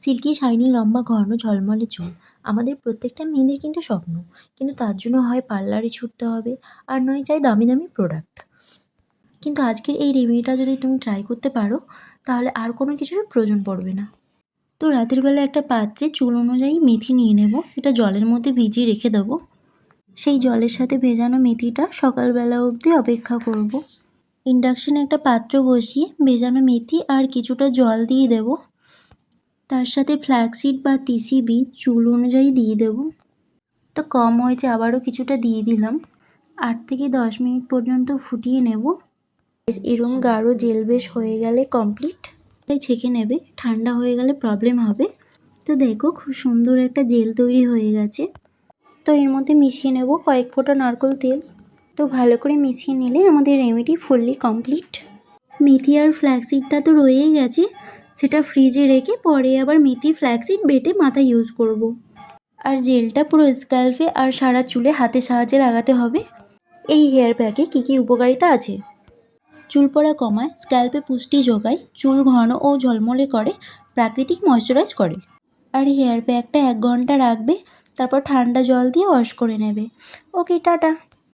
Silky shiny লম্বা ঘন ঝলমলে চুল আমাদের প্রত্যেকটা মেয়েদের কিন্তু স্বপ্ন। কিন্তু তার জন্য হয় পার্লারে ছুটতে হবে, আর নয় চাই দামি দামি প্রোডাক্ট। কিন্তু আজকের এই রেমেডিটা যদি তুমি ট্রাই করতে পারো, তাহলে আর কোনো কিছুর প্রয়োজন পড়বে না। তো রাতের বেলা একটা পাত্রে চুল অনুযায়ী মেথি নিয়ে নেব, সেটা জলের মধ্যে ভিজিয়ে রেখে দেবো। সেই জলের সাথে ভেজানো মেথিটা সকালবেলা অবধি অপেক্ষা করব। ইন্ডাকশানে একটা পাত্র বসিয়ে ভেজানো মেথি আর কিছুটা জল দিয়ে দেব। তার সাথে ফ্ল্যাক্সিড বা তিসি বীজ চুল অনুযায়ী দিয়ে দেব। তো কম হয়েছে, আবারও কিছুটা দিয়ে দিলাম। 8 থেকে 10 মিনিট পর্যন্ত ফুটিয়ে নেব। এরম গাঢ় জেল বেশ হয়ে গেলে কমপ্লিট। তাই ছেঁকে নেবে, ঠান্ডা হয়ে গেলে প্রবলেম হবে। তো দেখো খুব সুন্দর একটা জেল তৈরি হয়ে গেছে। তো এর মধ্যে মিশিয়ে নেব কয়েক ফোঁটা নারকেল তেল। তো ভালো করে মিশিয়ে নিলে আমাদের রেমেডি ফুললি কমপ্লিট। মেথি আর ফ্ল্যাক্সিডটা তো রয়েই গেছে, সেটা ফ্রিজে রেখে পরে আবার মেথি ফ্ল্যাক্সিড বেটে মাথায় ইউজ করব। আর জেলটা পুরো স্ক্যাল্পে আর সারা চুলে হাতের সাহায্যে লাগাতে হবে। এই হেয়ার প্যাকে কী কী উপকারিতা আছে? চুল পড়া কমায়, স্ক্যাল্পে পুষ্টি যোগায়, চুল ঘন ও ঝলমলে করে, প্রাকৃতিক ময়শ্চারাইজ করে। আর হেয়ার প্যাকটা 1 ঘন্টা রাখবে, তারপর ঠান্ডা জল দিয়ে ওয়াশ করে নেবে। ওকে, টাটা।